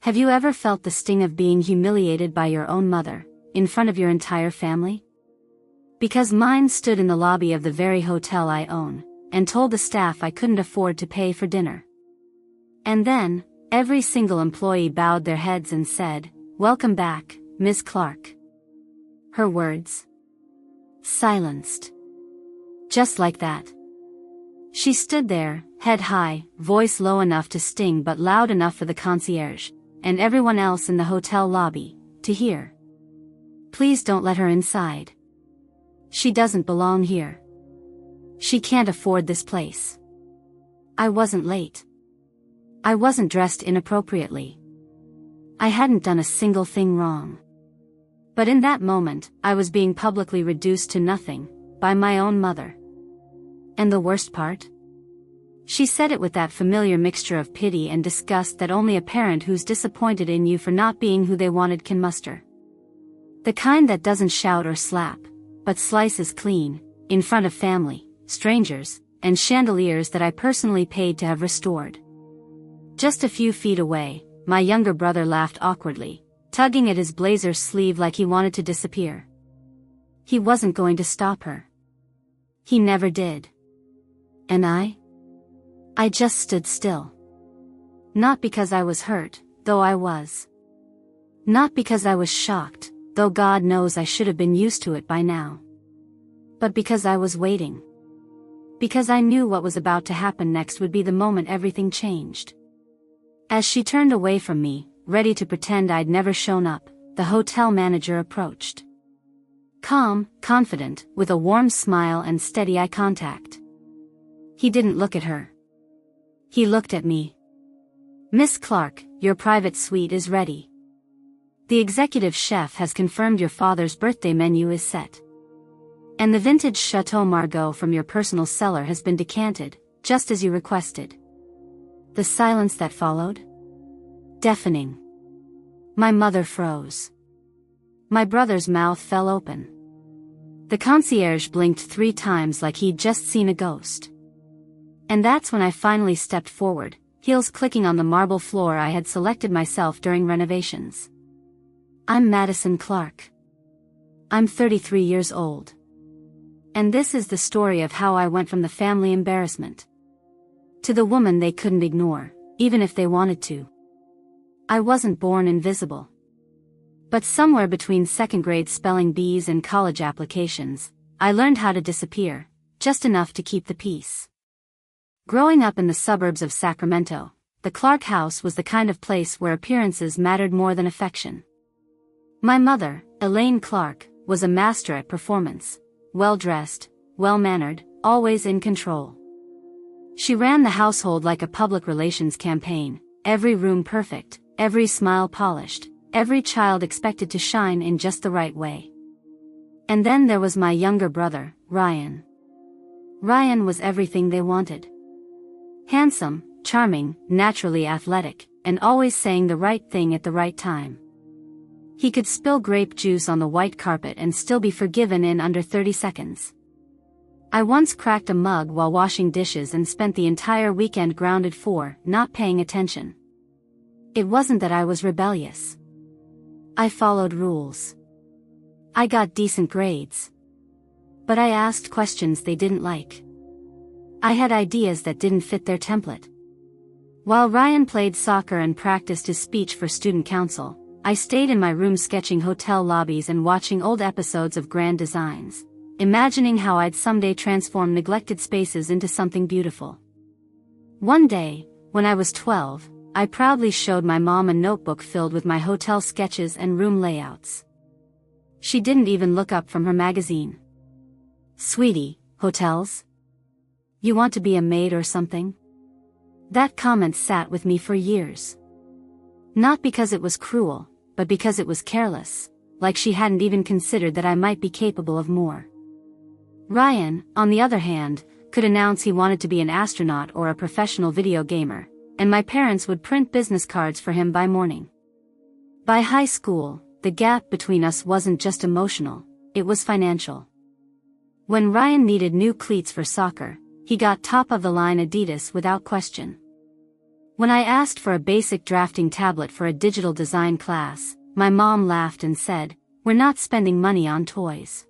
Have you ever felt the sting of being humiliated by your own mother, in front of your entire family? Because mine stood in the lobby of the very hotel I own, and told the staff I couldn't afford to pay for dinner. And then, every single employee bowed their heads and said, "Welcome back, Miss Clarke." Her words. Silenced. Just like that. She stood there, head high, voice low enough to sting but loud enough for the concierge, and everyone else in the hotel lobby, to hear. Please don't let her inside. She doesn't belong here. She can't afford this place. I wasn't late. I wasn't dressed inappropriately. I hadn't done a single thing wrong. But in that moment, I was being publicly reduced to nothing, by my own mother. And the worst part? She said it with that familiar mixture of pity and disgust that only a parent who's disappointed in you for not being who they wanted can muster. The kind that doesn't shout or slap, but slices clean, in front of family, strangers, and chandeliers that I personally paid to have restored. Just a few feet away, my younger brother laughed awkwardly, tugging at his blazer's sleeve like he wanted to disappear. He wasn't going to stop her. He never did. And I just stood still. Not because I was hurt, though I was. Not because I was shocked, though God knows I should have been used to it by now. But because I was waiting. Because I knew what was about to happen next would be the moment everything changed. As she turned away from me, ready to pretend I'd never shown up, the hotel manager approached. Calm, confident, with a warm smile and steady eye contact. He didn't look at her. He looked at me. "Miss Clarke, your private suite is ready. The executive chef has confirmed your father's birthday menu is set. And the vintage Chateau Margaux from your personal cellar has been decanted, just as you requested." The silence that followed? Deafening. My mother froze. My brother's mouth fell open. The concierge blinked 3 times like he'd just seen a ghost. And that's when I finally stepped forward, heels clicking on the marble floor I had selected myself during renovations. I'm Madison Clarke. I'm 33 years old. And this is the story of how I went from the family embarrassment to the woman they couldn't ignore, even if they wanted to. I wasn't born invisible. But somewhere between second-grade spelling bees and college applications, I learned how to disappear, just enough to keep the peace. Growing up in the suburbs of Sacramento, the Clarke house was the kind of place where appearances mattered more than affection. My mother, Elaine Clarke, was a master at performance, well-dressed, well-mannered, always in control. She ran the household like a public relations campaign, every room perfect, every smile polished, every child expected to shine in just the right way. And then there was my younger brother, Ryan. Ryan was everything they wanted. Handsome, charming, naturally athletic, and always saying the right thing at the right time. He could spill grape juice on the white carpet and still be forgiven in under 30 seconds. I once cracked a mug while washing dishes and spent the entire weekend grounded for not paying attention. It wasn't that I was rebellious. I followed rules. I got decent grades. But I asked questions they didn't like. I had ideas that didn't fit their template. While Ryan played soccer and practiced his speech for student council, I stayed in my room sketching hotel lobbies and watching old episodes of Grand Designs, imagining how I'd someday transform neglected spaces into something beautiful. One day, when I was 12, I proudly showed my mom a notebook filled with my hotel sketches and room layouts. She didn't even look up from her magazine. "Sweetie, hotels? You want to be a maid or something?" That comment sat with me for years. Not because it was cruel, but because it was careless, like she hadn't even considered that I might be capable of more. Ryan, on the other hand, could announce he wanted to be an astronaut or a professional video gamer, and my parents would print business cards for him by morning. By high school, the gap between us wasn't just emotional, it was financial. When Ryan needed new cleats for soccer, he got top-of-the-line Adidas without question. When I asked for a basic drafting tablet for a digital design class, my mom laughed and said, "We're not spending money on toys."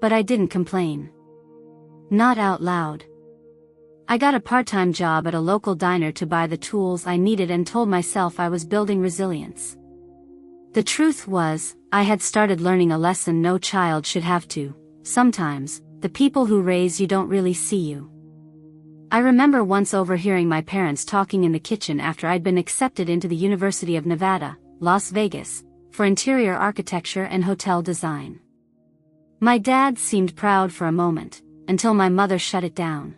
But I didn't complain. Not out loud. I got a part-time job at a local diner to buy the tools I needed and told myself I was building resilience. The truth was, I had started learning a lesson no child should have to. Sometimes, the people who raise you don't really see you. I remember once overhearing my parents talking in the kitchen after I'd been accepted into the University of Nevada, Las Vegas, for interior architecture and hotel design. My dad seemed proud for a moment, until my mother shut it down.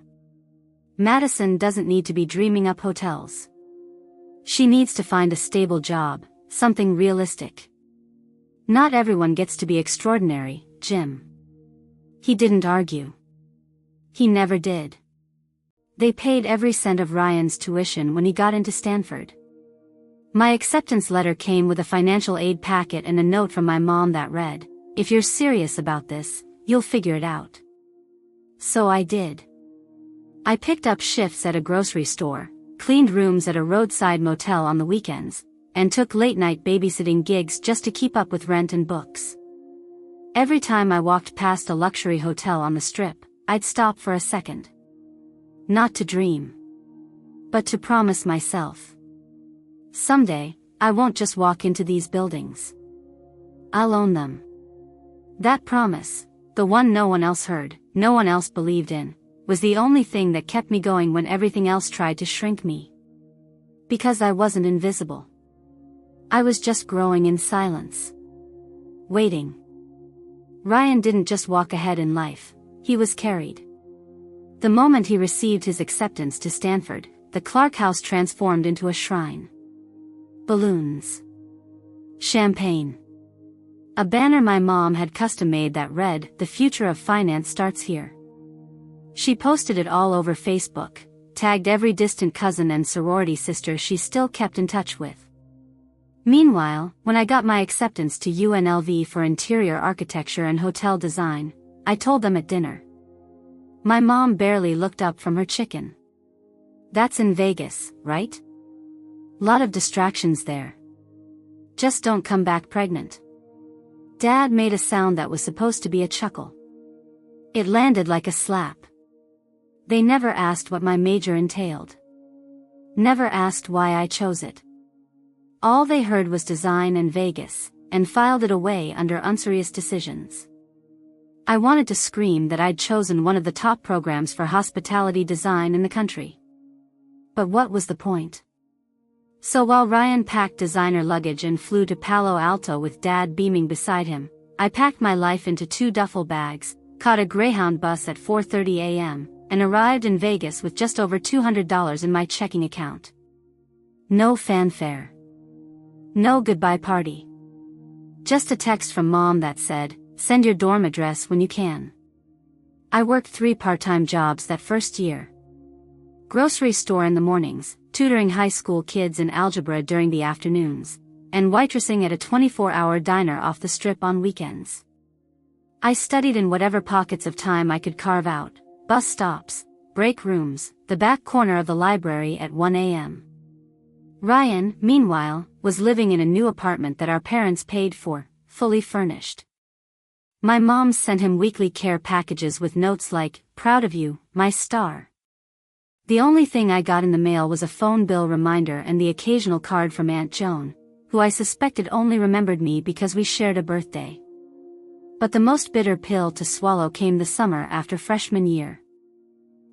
Madison doesn't need to be dreaming up hotels. She needs to find a stable job, something realistic. Not everyone gets to be extraordinary, Jim. He didn't argue. He never did. They paid every cent of Ryan's tuition when he got into Stanford. My acceptance letter came with a financial aid packet and a note from my mom that read, "If you're serious about this, you'll figure it out." So I did. I picked up shifts at a grocery store, cleaned rooms at a roadside motel on the weekends, and took late-night babysitting gigs just to keep up with rent and books. Every time I walked past a luxury hotel on the Strip, I'd stop for a second. Not to dream, but to promise myself, someday, I won't just walk into these buildings. I'll own them. That promise, the one no one else heard, no one else believed in, was the only thing that kept me going when everything else tried to shrink me. Because I wasn't invisible. I was just growing in silence. Waiting. Ryan didn't just walk ahead in life, he was carried. The moment he received his acceptance to Stanford, the Clarke house transformed into a shrine. Balloons. Champagne. A banner my mom had custom-made that read, "The future of finance starts here." She posted it all over Facebook, tagged every distant cousin and sorority sister she still kept in touch with. Meanwhile, when I got my acceptance to UNLV for interior architecture and hotel design, I told them at dinner. My mom barely looked up from her chicken. "That's in Vegas, right? Lot of distractions there. Just don't come back pregnant." Dad made a sound that was supposed to be a chuckle. It landed like a slap. They never asked what my major entailed. Never asked why I chose it. All they heard was design and Vegas, and filed it away under unserious decisions. I wanted to scream that I'd chosen one of the top programs for hospitality design in the country. But what was the point? So while Ryan packed designer luggage and flew to Palo Alto with Dad beaming beside him, I packed my life into 2 duffel bags, caught a Greyhound bus at 4:30 a.m., and arrived in Vegas with just over $200 in my checking account. No fanfare. No goodbye party. Just a text from Mom that said, "Send your dorm address when you can." I worked 3 part-time jobs that first year. Grocery store in the mornings, tutoring high school kids in algebra during the afternoons, and waitressing at a 24-hour diner off the Strip on weekends. I studied in whatever pockets of time I could carve out, bus stops, break rooms, the back corner of the library at 1 a.m. Ryan, meanwhile, was living in a new apartment that our parents paid for, fully furnished. My mom sent him weekly care packages with notes like, "Proud of you, my star." The only thing I got in the mail was a phone bill reminder and the occasional card from Aunt Joan, who I suspected only remembered me because we shared a birthday. But the most bitter pill to swallow came the summer after freshman year.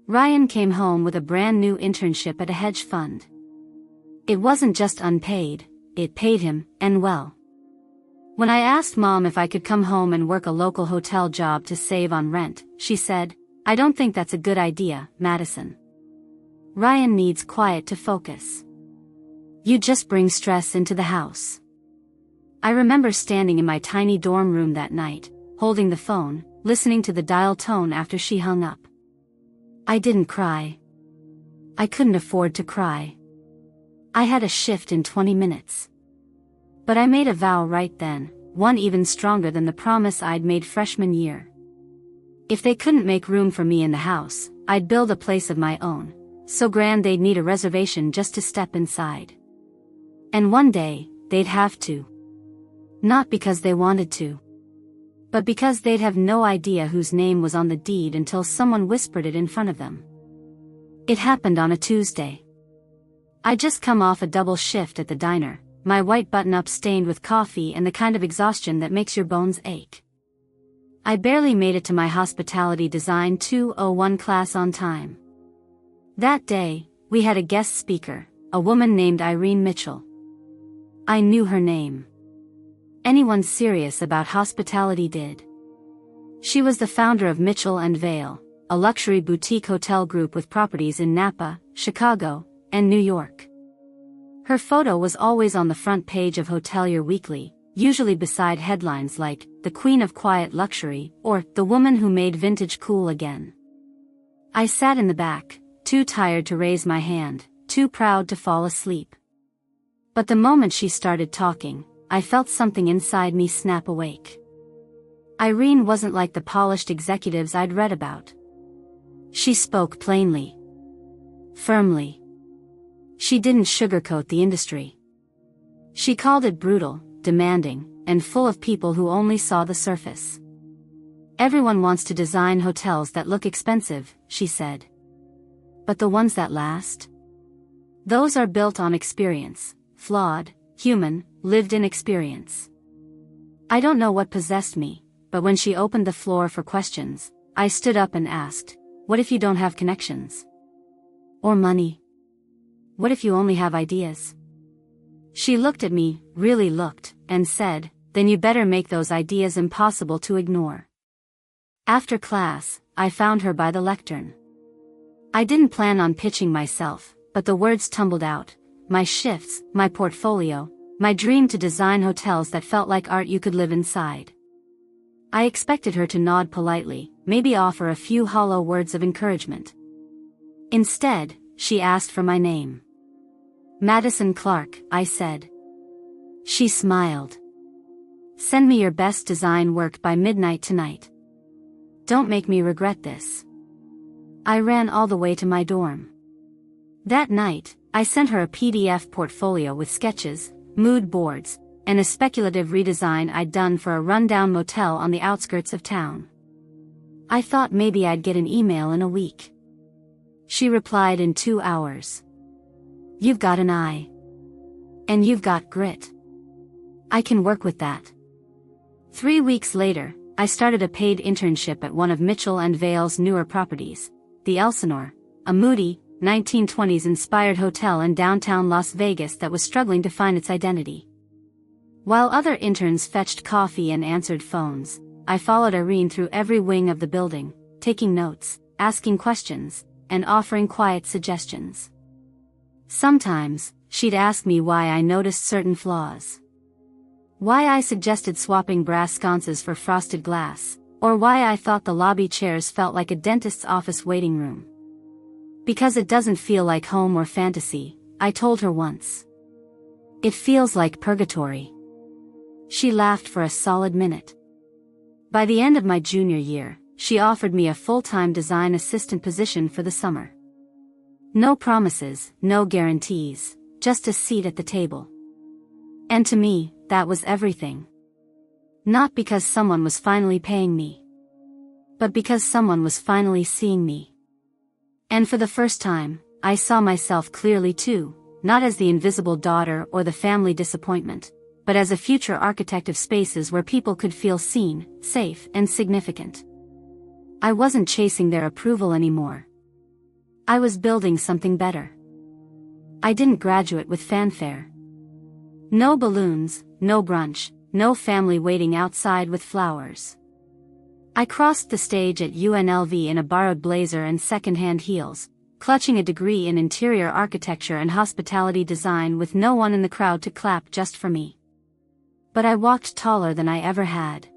Ryan came home with a brand new internship at a hedge fund. It wasn't just unpaid, it paid him, and well. When I asked Mom if I could come home and work a local hotel job to save on rent, she said, "I don't think that's a good idea, Madison. Ryan needs quiet to focus. You just bring stress into the house." I remember standing in my tiny dorm room that night, holding the phone, listening to the dial tone after she hung up. I didn't cry. I couldn't afford to cry. I had a shift in 20 minutes. But I made a vow right then, one even stronger than the promise I'd made freshman year. If they couldn't make room for me in the house, I'd build a place of my own, so grand they'd need a reservation just to step inside. And one day, they'd have to. Not because they wanted to, but because they'd have no idea whose name was on the deed until someone whispered it in front of them. It happened on a Tuesday. I'd just come off a double shift at the diner, my white button-up stained with coffee and the kind of exhaustion that makes your bones ache. I barely made it to my Hospitality Design 201 class on time. That day, we had a guest speaker, a woman named Irene Mitchell. I knew her name. Anyone serious about hospitality did. She was the founder of Mitchell & Vale, a luxury boutique hotel group with properties in Napa, Chicago, and New York. Her photo was always on the front page of Hotelier Weekly, usually beside headlines like, "The Queen of Quiet Luxury," or "The Woman Who Made Vintage Cool Again." I sat in the back, too tired to raise my hand, too proud to fall asleep. But the moment she started talking, I felt something inside me snap awake. Irene wasn't like the polished executives I'd read about. She spoke plainly. Firmly. She didn't sugarcoat the industry. She called it brutal, demanding, and full of people who only saw the surface. Everyone wants to design hotels that look expensive, she said. But the ones that last? Those are built on experience, flawed, human, lived-in experience. I don't know what possessed me, but when she opened the floor for questions, I stood up and asked, "What if you don't have connections? Or money? What if you only have ideas?" She looked at me, really looked, and said, "Then you better make those ideas impossible to ignore." After class, I found her by the lectern. I didn't plan on pitching myself, but the words tumbled out: my shifts, my portfolio, my dream to design hotels that felt like art you could live inside. I expected her to nod politely, maybe offer a few hollow words of encouragement. Instead, she asked for my name. "Madison Clarke," I said. She smiled. "Send me your best design work by midnight tonight. Don't make me regret this." I ran all the way to my dorm. That night, I sent her a PDF portfolio with sketches, mood boards, and a speculative redesign I'd done for a rundown motel on the outskirts of town. I thought maybe I'd get an email in a week. She replied in 2 hours. "You've got an eye. And you've got grit. I can work with that." 3 weeks later, I started a paid internship at one of Mitchell & Vale's newer properties, the Elsinore, a moody, 1920s-inspired hotel in downtown Las Vegas that was struggling to find its identity. While other interns fetched coffee and answered phones, I followed Irene through every wing of the building, taking notes, asking questions, and offering quiet suggestions. Sometimes, she'd ask me why I noticed certain flaws. Why I suggested swapping brass sconces for frosted glass, or why I thought the lobby chairs felt like a dentist's office waiting room. "Because it doesn't feel like home or fantasy," I told her once. "It feels like purgatory." She laughed for a solid minute. By the end of my junior year, she offered me a full-time design assistant position for the summer. No promises, no guarantees, just a seat at the table. And to me, that was everything. Not because someone was finally paying me, but because someone was finally seeing me. And for the first time, I saw myself clearly too, not as the invisible daughter or the family disappointment, but as a future architect of spaces where people could feel seen, safe, and significant. I wasn't chasing their approval anymore. I was building something better. I didn't graduate with fanfare. No balloons, no brunch, no family waiting outside with flowers. I crossed the stage at UNLV in a borrowed blazer and second-hand heels, clutching a degree in interior architecture and hospitality design with no one in the crowd to clap just for me. But I walked taller than I ever had.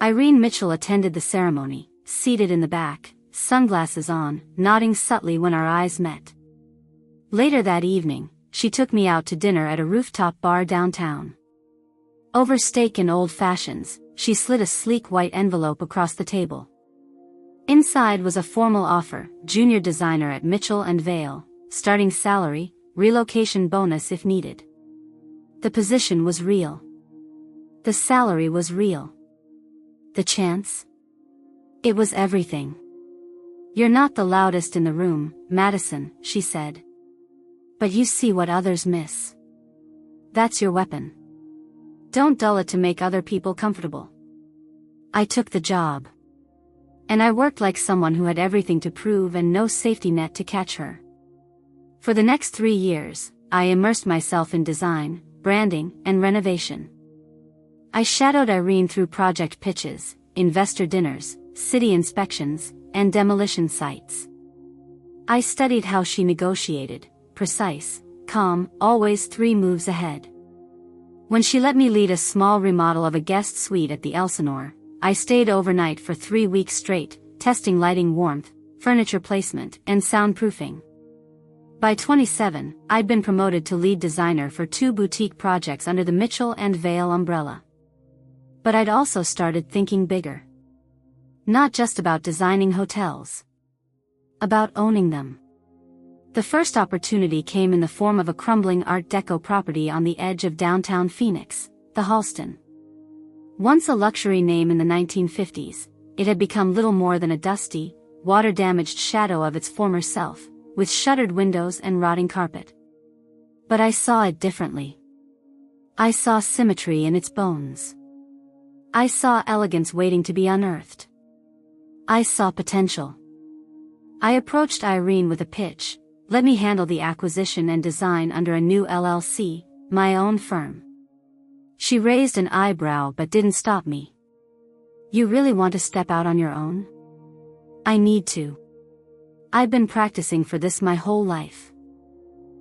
Irene Mitchell attended the ceremony, seated in the back, sunglasses on, nodding subtly when our eyes met. Later that evening, she took me out to dinner at a rooftop bar downtown. Over steak and old fashions, she slid a sleek white envelope across the table. Inside was a formal offer: junior designer at Mitchell and Vale, starting salary, relocation bonus if needed. The position was real. The salary was real. The chance? It was everything. "You're not the loudest in the room, Madison," she said. "But you see what others miss. That's your weapon. Don't dull it to make other people comfortable." I took the job. And I worked like someone who had everything to prove and no safety net to catch her. For the next 3 years, I immersed myself in design, branding, and renovation. I shadowed Irene through project pitches, investor dinners, city inspections, and demolition sites. I studied how she negotiated, precise, calm, always 3 moves ahead. When she let me lead a small remodel of a guest suite at the Elsinore, I stayed overnight for 3 weeks straight, testing lighting, warmth, furniture placement, and soundproofing. By 27, I'd been promoted to lead designer for 2 boutique projects under the Mitchell and Vale umbrella. But I'd also started thinking bigger. Not just about designing hotels. About owning them. The first opportunity came in the form of a crumbling Art Deco property on the edge of downtown Phoenix, the Halston. Once a luxury name in the 1950s, it had become little more than a dusty, water-damaged shadow of its former self, with shuttered windows and rotting carpet. But I saw it differently. I saw symmetry in its bones. I saw elegance waiting to be unearthed. I saw potential. I approached Irene with a pitch: "Let me handle the acquisition and design under a new LLC, my own firm." She raised an eyebrow but didn't stop me. "You really want to step out on your own?" "I need to. I've been practicing for this my whole life.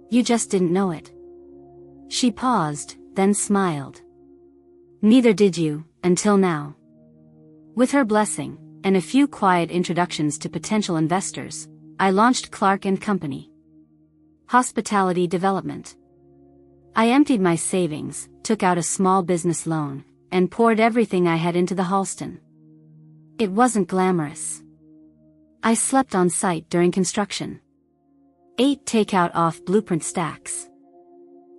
You just didn't know it." She paused, then smiled. "Neither did you, until now." With her blessing, and a few quiet introductions to potential investors, I launched Clarke & Company. Hospitality development. I emptied my savings, took out a small business loan, and poured everything I had into the Halston. It wasn't glamorous. I slept on site during construction. Ate takeout off blueprint stacks.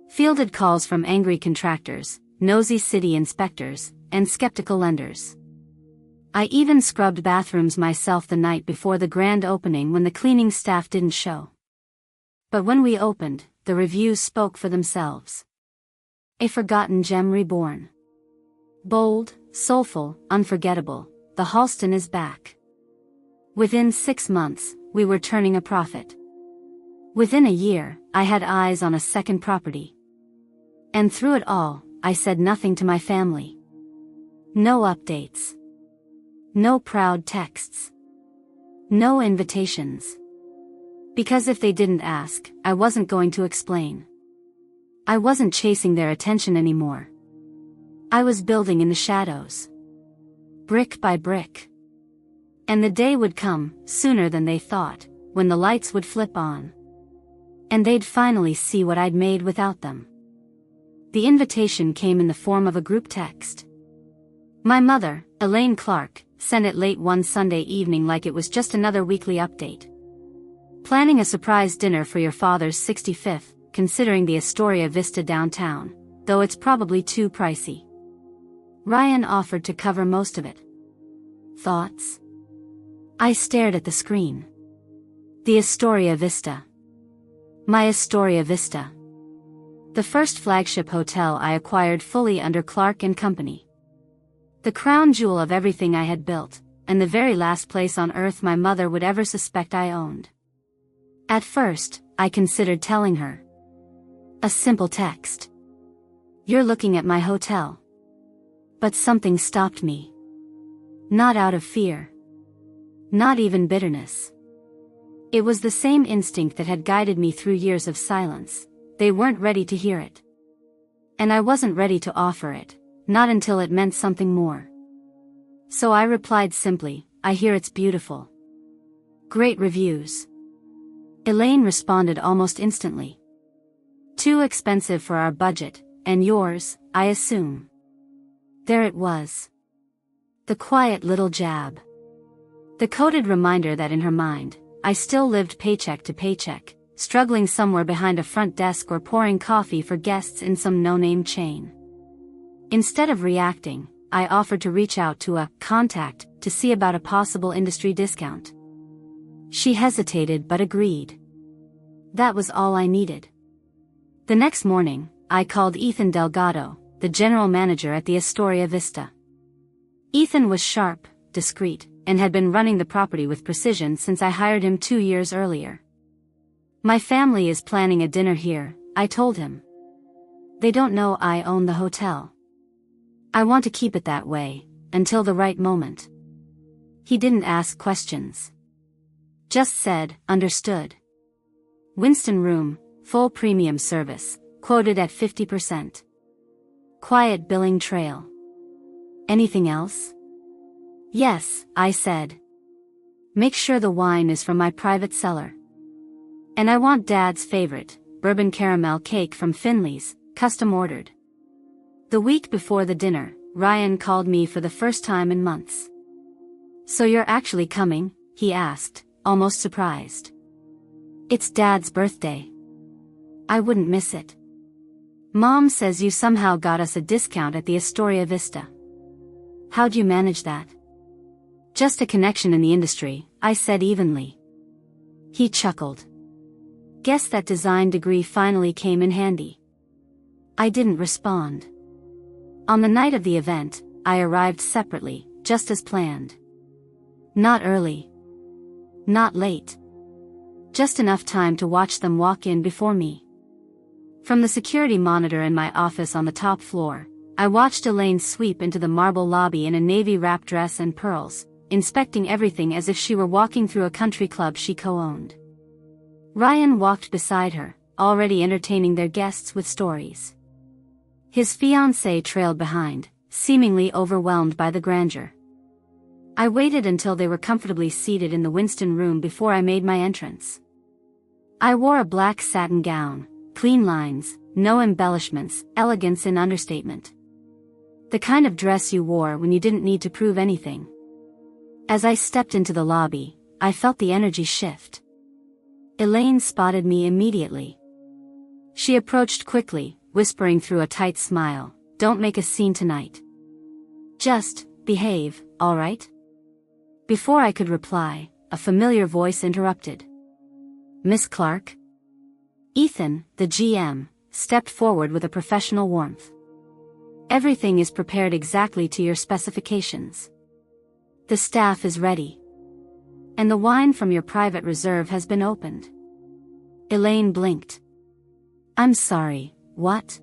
Fielded calls from angry contractors, nosy city inspectors, and skeptical lenders. I even scrubbed bathrooms myself the night before the grand opening when the cleaning staff didn't show. But when we opened, the reviews spoke for themselves. A forgotten gem reborn. Bold, soulful, unforgettable, the Halston is back. Within 6 months, we were turning a profit. Within a year, I had eyes on a second property. And through it all, I said nothing to my family. No updates. No proud texts. No invitations. Because if they didn't ask, I wasn't going to explain. I wasn't chasing their attention anymore. I was building in the shadows. Brick by brick. And the day would come, sooner than they thought, when the lights would flip on. And they'd finally see what I'd made without them. The invitation came in the form of a group text. My mother, Elaine Clarke, sent it late one Sunday evening like it was just another weekly update. "Planning a surprise dinner for your father's 65th, considering the Astoria Vista downtown, though it's probably too pricey." Ryan offered to cover most of it. Thoughts? I stared at the screen. The Astoria Vista. My Astoria Vista. The first flagship hotel I acquired fully under Clarke & Company. The crown jewel of everything I had built, and the very last place on earth my mother would ever suspect I owned. At first, I considered telling her. A simple text. "You're looking at my hotel." But something stopped me. Not out of fear. Not even bitterness. It was the same instinct that had guided me through years of silence. They weren't ready to hear it. And I wasn't ready to offer it, not until it meant something more. So I replied simply, "I hear it's beautiful. Great reviews." Elaine responded almost instantly. "Too expensive for our budget, and yours, I assume." There it was. The quiet little jab. The coded reminder that in her mind, I still lived paycheck to paycheck, struggling somewhere behind a front desk or pouring coffee for guests in some no-name chain. Instead of reacting, I offered to reach out to a contact to see about a possible industry discount. She hesitated but agreed. That was all I needed. The next morning, I called Ethan Delgado, the general manager at the Astoria Vista. Ethan was sharp, discreet, and had been running the property with precision since I hired him 2 years earlier. My family is planning a dinner here, I told him. They don't know I own the hotel. I want to keep it that way, until the right moment. He didn't ask questions. Just said, understood. Winston room, full premium service, quoted at 50%. Quiet billing trail. Anything else? Yes, I said. Make sure the wine is from my private cellar. And I want Dad's favorite, bourbon caramel cake from Finley's, custom ordered. The week before the dinner, Ryan called me for the first time in months. So you're actually coming? He asked, almost surprised. It's Dad's birthday. I wouldn't miss it. Mom says you somehow got us a discount at the Astoria Vista. How'd you manage that? Just a connection in the industry, I said evenly. He chuckled. Guess that design degree finally came in handy. I didn't respond. On the night of the event, I arrived separately, just as planned. Not early. Not late. Just enough time to watch them walk in before me. From the security monitor in my office on the top floor, I watched Elaine sweep into the marble lobby in a navy wrap dress and pearls, inspecting everything as if she were walking through a country club she co-owned. Ryan walked beside her, already entertaining their guests with stories. His fiancée trailed behind, seemingly overwhelmed by the grandeur. I waited until they were comfortably seated in the Winston room before I made my entrance. I wore a black satin gown, clean lines, no embellishments, elegance in understatement. The kind of dress you wore when you didn't need to prove anything. As I stepped into the lobby, I felt the energy shift. Elaine spotted me immediately. She approached quickly, whispering through a tight smile, "Don't make a scene tonight. Just behave, all right?" Before I could reply, a familiar voice interrupted. "Miss Clarke?" Ethan, the GM, stepped forward with a professional warmth. "Everything is prepared exactly to your specifications. The staff is ready. And the wine from your private reserve has been opened." Elaine blinked. "I'm sorry, what?"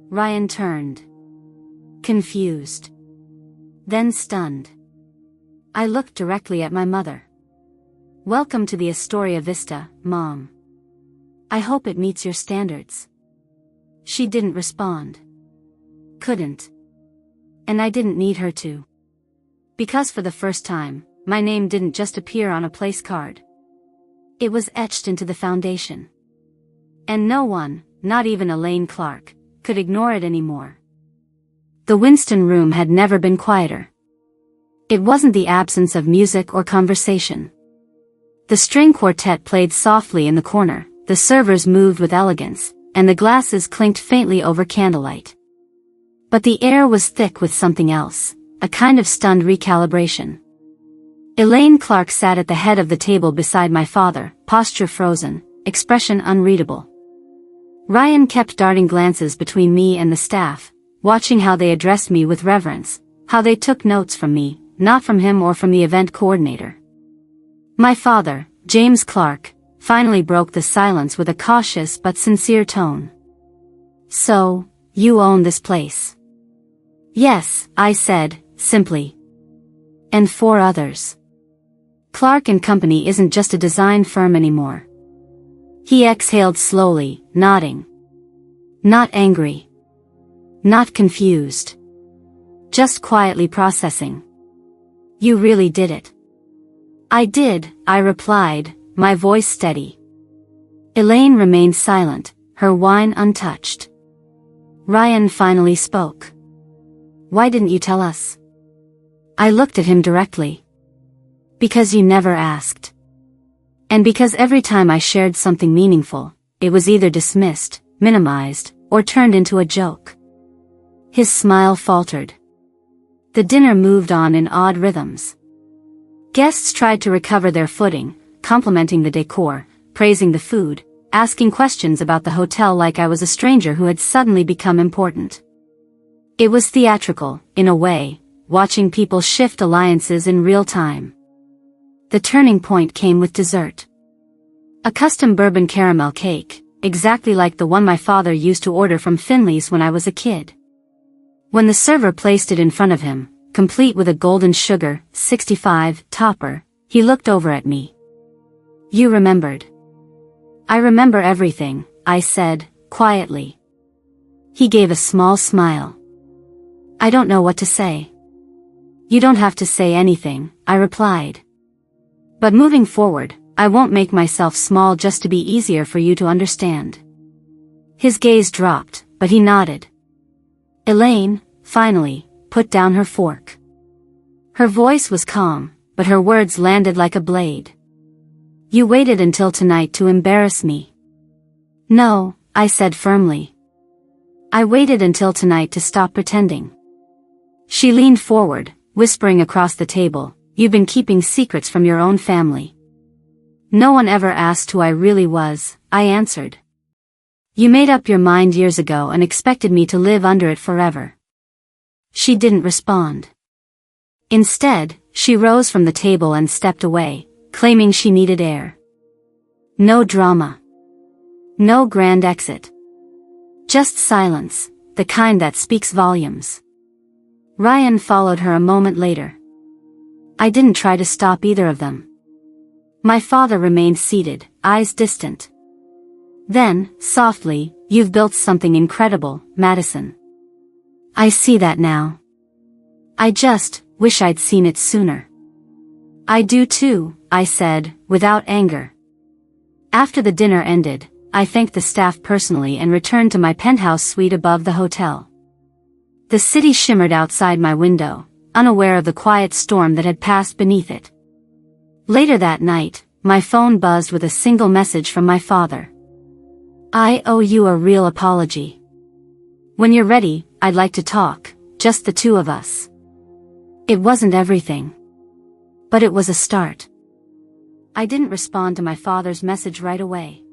Ryan turned. Confused. Then stunned. I looked directly at my mother. "Welcome to the Astoria Vista, Mom. I hope it meets your standards." She didn't respond. Couldn't. And I didn't need her to. Because for the first time, my name didn't just appear on a place card. It was etched into the foundation. And no one, not even Elaine Clarke, could ignore it anymore. The Winston room had never been quieter. It wasn't the absence of music or conversation. The string quartet played softly in the corner, the servers moved with elegance, and the glasses clinked faintly over candlelight. But the air was thick with something else, a kind of stunned recalibration. Elaine Clarke sat at the head of the table beside my father, posture frozen, expression unreadable. Ryan kept darting glances between me and the staff, watching how they addressed me with reverence, how they took notes from me, not from him or from the event coordinator. My father, James Clarke, finally broke the silence with a cautious but sincere tone. "So, you own this place?" "Yes," I said, simply. "And 4 others. Clarke and Company isn't just a design firm anymore." He exhaled slowly, nodding. Not angry. Not confused. Just quietly processing. "You really did it." "I did," I replied, my voice steady. Elaine remained silent, her wine untouched. Ryan finally spoke. "Why didn't you tell us?" I looked at him directly. Because you never asked. And because every time I shared something meaningful, it was either dismissed, minimized, or turned into a joke. His smile faltered. The dinner moved on in odd rhythms. Guests tried to recover their footing, complimenting the decor, praising the food, asking questions about the hotel like I was a stranger who had suddenly become important. It was theatrical, in a way, watching people shift alliances in real time. The turning point came with dessert. A custom bourbon caramel cake, exactly like the one my father used to order from Finley's when I was a kid. When the server placed it in front of him, complete with a golden sugar, 65, topper, he looked over at me. You remembered. I remember everything, I said, quietly. He gave a small smile. I don't know what to say. You don't have to say anything, I replied. But moving forward, I won't make myself small just to be easier for you to understand. His gaze dropped, but he nodded. Elaine, finally, put down her fork. Her voice was calm, but her words landed like a blade. You waited until tonight to embarrass me. No, I said firmly. I waited until tonight to stop pretending. She leaned forward, whispering across the table, you've been keeping secrets from your own family. No one ever asked who I really was, I answered. You made up your mind years ago and expected me to live under it forever. She didn't respond. Instead, she rose from the table and stepped away, claiming she needed air. No drama. No grand exit. Just silence, the kind that speaks volumes. Ryan followed her a moment later. I didn't try to stop either of them. My father remained seated, eyes distant. Then, softly, you've built something incredible, Madison. I see that now. I just wish I'd seen it sooner. I do too, I said, without anger. After the dinner ended, I thanked the staff personally and returned to my penthouse suite above the hotel. The city shimmered outside my window, unaware of the quiet storm that had passed beneath it. Later that night, my phone buzzed with a single message from my father. I owe you a real apology. When you're ready, I'd like to talk, just the two of us. It wasn't everything. But it was a start. I didn't respond to my father's message right away.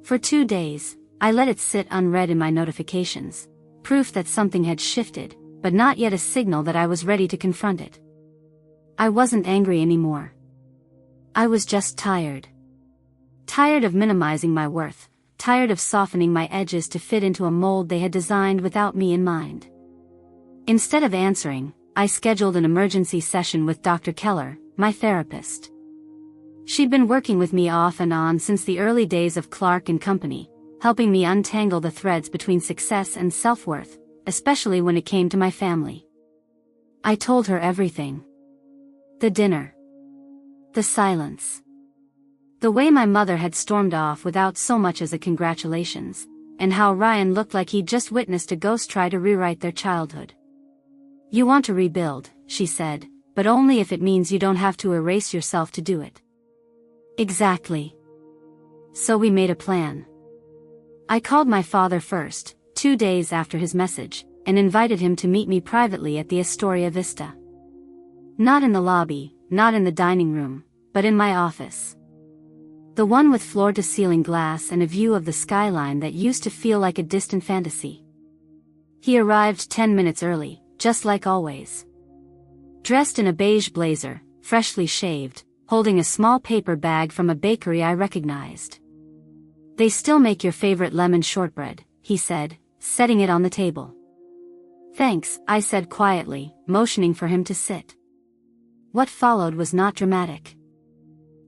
For 2 days, I let it sit unread in my notifications, proof that something had shifted, but not yet a signal that I was ready to confront it. I wasn't angry anymore. I was just tired. Tired of minimizing my worth, tired of softening my edges to fit into a mold they had designed without me in mind. Instead of answering, I scheduled an emergency session with Dr. Keller, my therapist. She'd been working with me off and on since the early days of Clarke and Company, helping me untangle the threads between success and self-worth, especially when it came to my family. I told her everything. The dinner. The silence. The way my mother had stormed off without so much as a congratulations, and how Ryan looked like he'd just witnessed a ghost try to rewrite their childhood. You want to rebuild, she said, but only if it means you don't have to erase yourself to do it. Exactly. So we made a plan. I called my father first, 2 days after his message, and invited him to meet me privately at the Astoria Vista. Not in the lobby, not in the dining room, but in my office. The one with floor-to-ceiling glass and a view of the skyline that used to feel like a distant fantasy. He arrived 10 minutes early, just like always. Dressed in a beige blazer, freshly shaved, holding a small paper bag from a bakery I recognized. They still make your favorite lemon shortbread, he said, setting it on the table. Thanks, I said quietly, motioning for him to sit. What followed was not dramatic.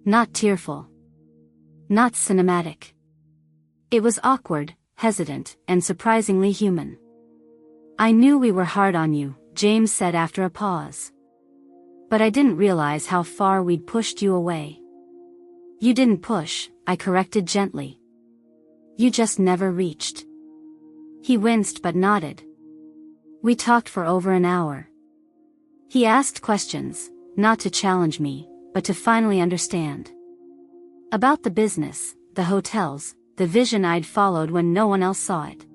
Not tearful. Not cinematic. It was awkward, hesitant, and surprisingly human. I knew we were hard on you, James said after a pause. But I didn't realize how far we'd pushed you away. You didn't push, I corrected gently. You just never reached. He winced but nodded. We talked for over an hour. He asked questions, not to challenge me, but to finally understand. About the business, the hotels, the vision I'd followed when no one else saw it.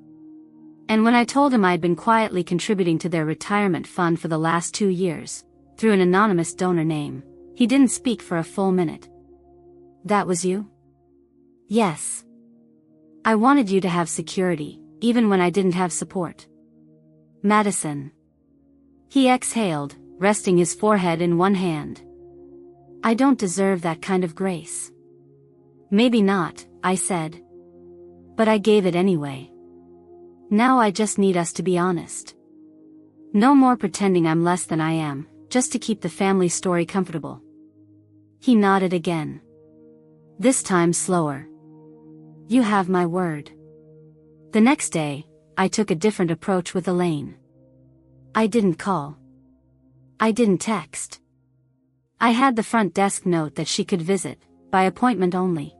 And when I told him I'd been quietly contributing to their retirement fund for the last 2 years, through an anonymous donor name, he didn't speak for a full minute. "That was you?" "Yes. I wanted you to have security, even when I didn't have support." "Madison." He exhaled, resting his forehead in one hand. "I don't deserve that kind of grace." "Maybe not," I said. "But I gave it anyway. Now I just need us to be honest. No more pretending I'm less than I am, just to keep the family story comfortable." He nodded again. This time slower. "You have my word." The next day, I took a different approach with Elaine. I didn't call. I didn't text. I had the front desk note that she could visit, by appointment only.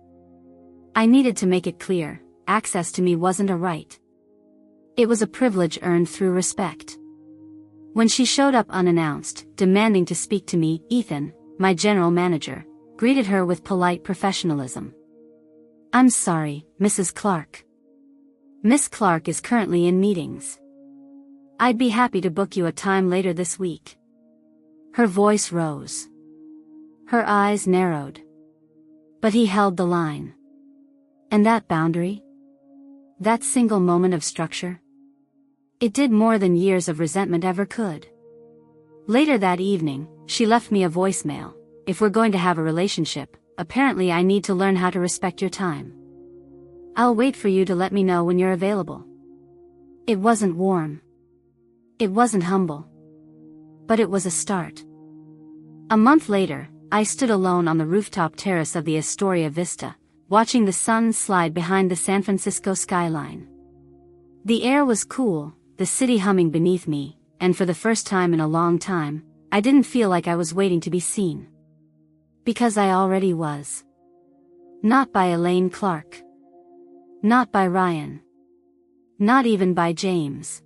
I needed to make it clear, access to me wasn't a right. It was a privilege earned through respect. When she showed up unannounced, demanding to speak to me, Ethan, my general manager, greeted her with polite professionalism. "I'm sorry, Mrs. Clarke. Miss Clarke is currently in meetings. I'd be happy to book you a time later this week." Her voice rose. Her eyes narrowed. But he held the line. And that boundary? That single moment of structure? It did more than years of resentment ever could. Later that evening, she left me a voicemail. "If we're going to have a relationship, apparently I need to learn how to respect your time. I'll wait for you to let me know when you're available." It wasn't warm. It wasn't humble. But it was a start. A month later, I stood alone on the rooftop terrace of the Astoria Vista, watching the sun slide behind the San Francisco skyline. The air was cool, the city humming beneath me, and for the first time in a long time, I didn't feel like I was waiting to be seen. Because I already was. Not by Elaine Clarke. Not by Ryan. Not even by James.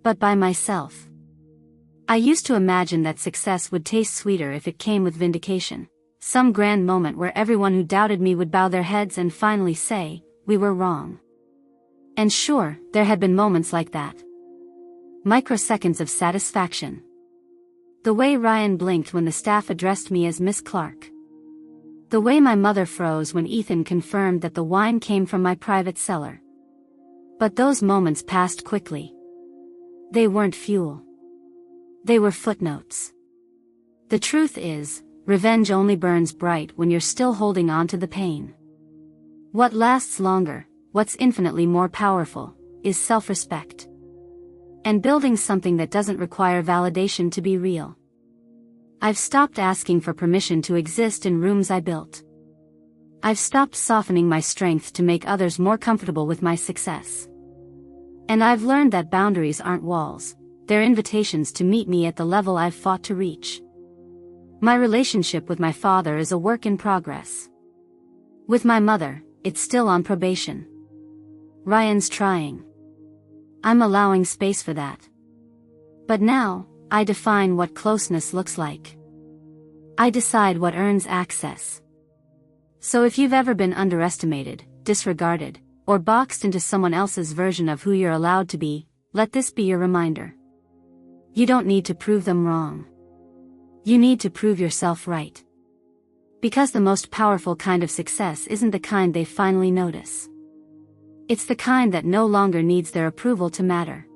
But by myself. I used to imagine that success would taste sweeter if it came with vindication, some grand moment where everyone who doubted me would bow their heads and finally say, "We were wrong." And sure, there had been moments like that. Microseconds of satisfaction. The way Ryan blinked when the staff addressed me as Miss Clarke. The way my mother froze when Ethan confirmed that the wine came from my private cellar. But those moments passed quickly. They weren't fuel. They were footnotes. The truth is, revenge only burns bright when you're still holding on to the pain. What lasts longer, what's infinitely more powerful, is self-respect. And building something that doesn't require validation to be real. I've stopped asking for permission to exist in rooms I built. I've stopped softening my strength to make others more comfortable with my success. And I've learned that boundaries aren't walls, they're invitations to meet me at the level I've fought to reach. My relationship with my father is a work in progress. With my mother, it's still on probation. Ryan's trying. I'm allowing space for that. But now, I define what closeness looks like. I decide what earns access. So if you've ever been underestimated, disregarded, or boxed into someone else's version of who you're allowed to be, let this be your reminder. You don't need to prove them wrong. You need to prove yourself right. Because the most powerful kind of success isn't the kind they finally notice. It's the kind that no longer needs their approval to matter.